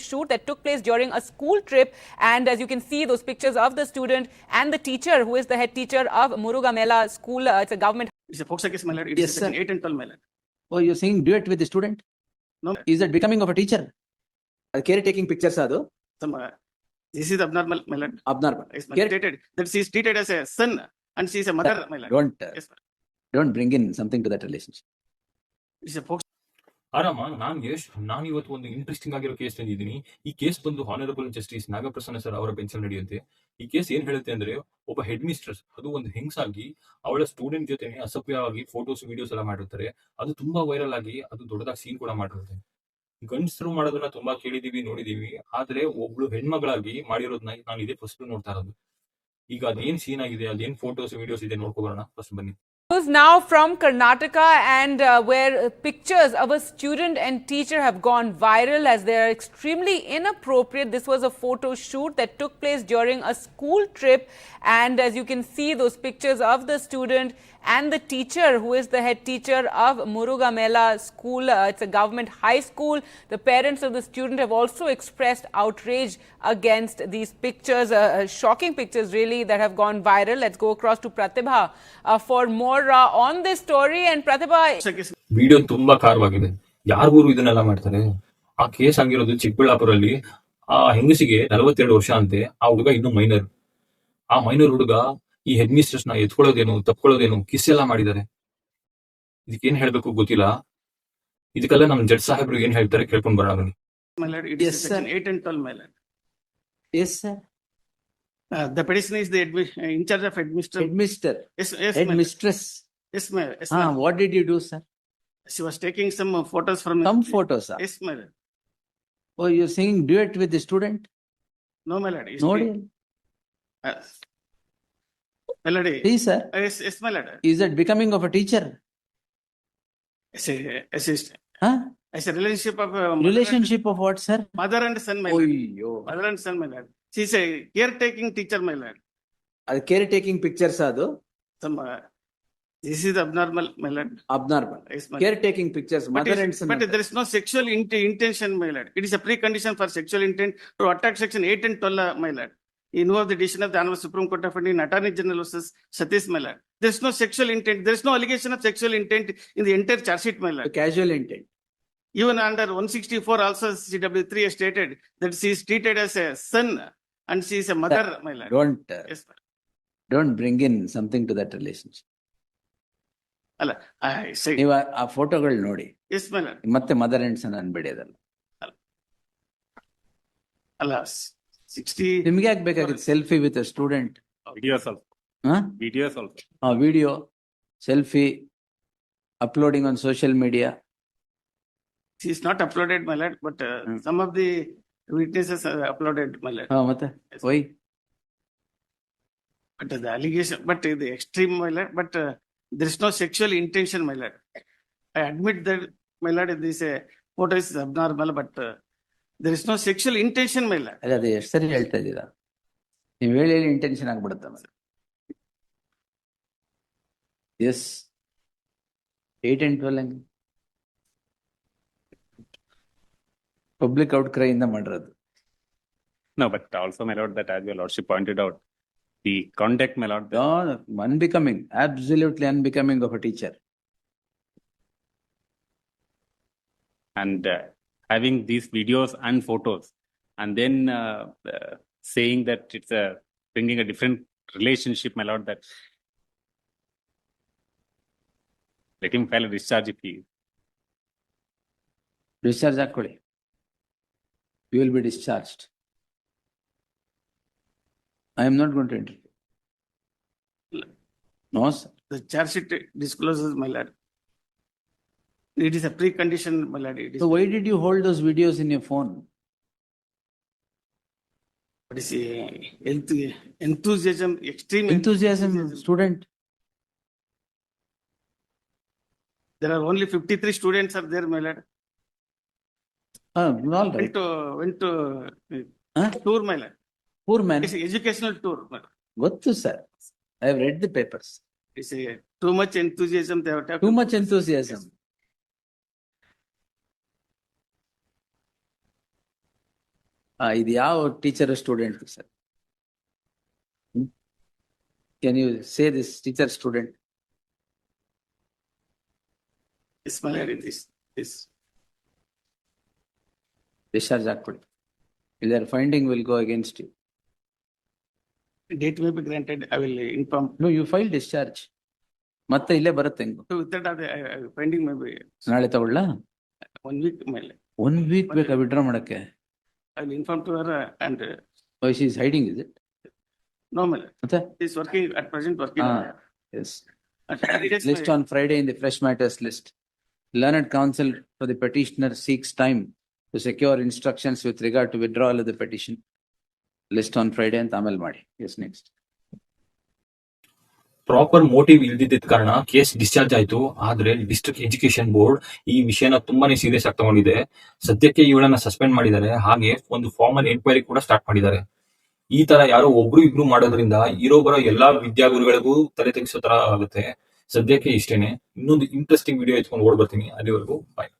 shoot that took place during a school trip, and as you can see those pictures of the student and the teacher who is the head teacher of Murugamela school. It's a government. It's a Foxa case, my lord. It Yes, is section sir. 8 and 12, my lord. Oh, you're singing duet with the student? No, Is that becoming of a teacher? Caretaking pictures ado? some, this is abnormal, my lord. Abnormal. Yes, my Care- lord. Stated that she is treated as a son and she is a mother, my lord. Yes, ma'am. Don't bring in something to that relationship. It's a Fox. ಆರಾಮ ನಾನು ಇವತ್ತು ಒಂದು interesting ಆಗಿರೋ case ತಂದಿದ್ದೀನಿ. ಈ case ಬಂದು honourable justice Nagaprasanna sir ಅವರ ಬೆಂಚಲ್ಲಿ ನಡೆಯುತ್ತೆ. ಈ ಕೇಸ್ ಏನ್ ಹೇಳುತ್ತೆ ಅಂದ್ರೆ, ಒಬ್ಬ ಹೆಡ್ ಮಿಸ್ಟ್ರೆಸ್, ಅದು ಒಂದು ಹೆಂಗ್ಸಾಗಿ ಅವಳ ಸ್ಟೂಡೆಂಟ್ ಜೊತೆ ಅಸಭ್ಯವಾಗಿ ಫೋಟೋಸ್ ವಿಡಿಯೋಸ್ ಎಲ್ಲ ಮಾಡಿರ್ತಾರೆ. ಅದು ತುಂಬಾ ವೈರಲ್ ಆಗಿ ಅದು ದೊಡ್ಡದಾಗಿ ಸೀನ್ ಕೂಡ ಮಾಡಿರುತ್ತೆ. ಗಂಡಸರು ಮಾಡೋದನ್ನ ತುಂಬಾ ಕೇಳಿದೀವಿ, ನೋಡಿದೀವಿ. ಆದ್ರೆ ಒಬ್ಳು ಹೆಣ್ಮಗಳಾಗಿ ಮಾಡಿರೋದನ್ನ ನಾನು ಇದೇ ಫಸ್ಟ್ ನೋಡ್ತಾ ಇರೋದು. ಈಗ ಅದೇನ್ ಸೀನ್ ಆಗಿದೆ, ಅದೇನ್ ಫೋಟೋಸ್ ವಿಡಿಯೋಸ್ ಇದೆ ನೋಡ್ಕೊಬರೋಣ. ಫಸ್ಟ್ ಬನ್ನಿ. Now from Karnataka, and where pictures of a student and teacher have gone viral as they are extremely inappropriate. This was a photo shoot that took place during a school trip, and as you can see those pictures of the student and the teacher who is the head teacher of Murugamela school. It's a government high school. The parents of the student have also expressed outrage against these pictures, shocking pictures really that have gone viral. Let's go across to Pratibha for more on this story. And Pratibha, video ತುಂಬಾ ಕಾರವಾಗಿದೆ. ಯಾರಿಗೂ ಇದನ್ನೆಲ್ಲ ಮಾಡ್ತಾರೆ? ಆ case ಆಗಿರೋದು ಚಿಕ್ಕಬಳ್ಳಾಪುರಲ್ಲಿ. ಆ ಹೆಂಗಸಿಗೆ 42 ವರ್ಷ ಅಂತೆ. ಆ ಹುಡುಗ ಇನ್ನು ಮೈನರ್. ಆ ಮೈನರ್ ಹುಡುಗ ಈ ಹೆಡ್ ಮಿಸ್ಟ್ರೆಸ್ ನ ಎತ್ಕೊಳ್ಳೋದೇನು, ತಪ್ಕೊಳ್ಳೋದೇನು, ಕಿಸ್ ಎಲ್ಲ ಮಾಡಿದ್ದಾರೆ. ಇದಕ್ಕೇನ್ ಹೇಳ್ಬೇಕು ಗೊತ್ತಿಲ್ಲ. ಇದಕ್ಕೆಲ್ಲ ನಮ್ ಜಡ್ಜ್ ಸಾಹೇಬ್ರು ಏನ್ ಹೇಳ್ತಾರೆ ಕೇಳ್ಕೊಂಡ್ ಬರೋಣ ಬನ್ನಿ. My lord, it is Yes, section sir. 8 and 12, my lord. Yes, sir. The petitioner is the in charge of administration. Headmister. Yes, yes, my lord. Headmistress. Yes, ma'am. Yes, Ah, ma'am. what did you do, sir? She was taking some photos from. Some photos. Yes, my lord. Oh, you're singing duet with the student? No, my lord. It's No. My lord. Please, sir. Yes, yes, my lord. Is that becoming of a teacher? Huh? As a relationship of Relationship of what, sir? mother and son, my Oh, lord. Mother and son, my lord. She's a caretaking teacher, my lord. caretaking pictures ado? Some, this is abnormal, my lord. Abnormal. Yes, my lord. Caretaking pictures, mother and son. But there is no sexual intention, my lord. It is a precondition for sexual intent to attack section 8 and 12, my lord. You know of the decision of the Honorable Supreme Court of India in Attorney General versus Satish, my lord. There is no sexual intent. There is no allegation of sexual intent in the entire charge sheet, my lord. Casual intent. Even under 164 also CW3 has stated that she is treated as a son and she is a mother, my lord. Yes, sir. Don't bring in something to that relationship. ಅಲ್ಲ I say ನೀವು ಆ ಫೋಟೋಗಳು ನೋಡಿ yes, my lord. ಮತ್ತೆ mother and son ಅನ್ಬೇಡಿ ಅದಲ್ಲ. ಅಲ್ಲ 60 ನಿಮ್ಗೆ ಯಾಕೆ ಬೇಕಾಗಿತ್ತು selfie with student? Videos also. Videos also. Video selfie uploading on social media. she is not uploaded, my lord, but some of the witnesses are uploaded, my lord. ಮತ್ತೆ Yes. Why? But the allegation, but the extreme, my lord, but there is no sexual intention, my lord. I admit that, my lord, this photo is abnormal, but there is no sexual intention, my lord. ಅದೇ ಎಷ್ಟು ಸರಿ ಹೇಳ್ತಾ ಇದ್ದೀರಾ? ನೀವು ಹೇಳಿ intention ಆಗ್ಬಿಡುತ್ತೆ ಮತ್ತೆ. S 8 and 12 ಹಂಗೆ ಪಬ್ಲಿಕ್ ಔಟ್ ಕ್ರೈ ಇಂದ ಮಾಡಿರೋದು. No, but also, my lord, that as your lordship pointed out, the conduct, my lord, Unbecoming, absolutely unbecoming of a teacher. and having these videos and photos, and then saying that it's bringing a different relationship, my lord, that let him file a discharge if he. Discharge ಹಾಕೊಳ್ಳಿ. You will be discharged. I am not going to interview. No, sir. The charge sheet discloses, my lord. It is a precondition, my lord. It is, So why did you hold those videos in your phone? what is enthusiasm, extreme Enthusiasm, student. There are only 53 students are there, my lord. All right. Went to Huh? tour, my lord. Poor man. It's an educational tour, my lord. Gottu, sir. I have read the papers. It's too much enthusiasm. They have Too much enthusiasm. ಇದು ಯಾವ teacher student sir? Can you say this teacher student? Yes, my lord, this. Discharge ಆಗ್ಬಿಡಿ. Their finding will go against you. Date may be granted, I will inform. No, you file discharge. ಮತ್ತೆ ಇಲ್ಲೇ ಬರುತ್ತೆ ಹೆಂಗು? So with that, finding may be ನಾಳೆ ತಗೊಳ್ಳ? 1 week, my lord. 1 week ಬೇಕಾ withdraw ಮಾಡಕ್ಕೆ? I will inform to her and Why she is hiding, is it? no, my lord. ಮತ್ತೆ? She is working at present working. Yes. Yes, List my- on Friday in the fresh matters list. Learned counsel for the petitioner seeks time to secure instructions with regard to withdrawal of the petition. List on Friday ಅಂತ ಆಮೇಲೆ ಮಾಡಿ. Yes, next. Proper motive ಇಲ್ದಿದ್ದ ಕಾರಣ case discharge ಆಯ್ತು. ಆದ್ರೆ district education board ಈ ವಿಷಯನ ತುಂಬಾನೇ serious ಆಗಿ ತಗೊಂಡಿದೆ. ಸದ್ಯಕ್ಕೆ ಇವಳನ್ನ ಸಸ್ಪೆಂಡ್ ಮಾಡಿದ್ದಾರೆ. ಹಾಗೆ ಒಂದು ಫಾರ್ಮಲ್ ಎನ್ಕ್ವೈರಿ ಕೂಡ ಸ್ಟಾರ್ಟ್ ಮಾಡಿದ್ದಾರೆ. ಈ ತರ ಯಾರೋ ಒಬ್ರು ಇಬ್ರು ಮಾಡೋದ್ರಿಂದ ಇರೋ ಬರೋ ಎಲ್ಲಾ ವಿದ್ಯಾಗುರುಗಳಿಗೂ ತಲೆ ತೆಗಿಸೋ ತರ ಆಗುತ್ತೆ. ಸದ್ಯಕ್ಕೆ ಇಷ್ಟೇನೆ. ಇನ್ನೊಂದು ಇಂಟ್ರೆಸ್ಟಿಂಗ್ ವಿಡಿಯೋ ಎತ್ಕೊಂಡು ಓಡ್ ಬರ್ತೀನಿ. ಅಲ್ಲಿವರೆಗೂ ಬಾಯ್.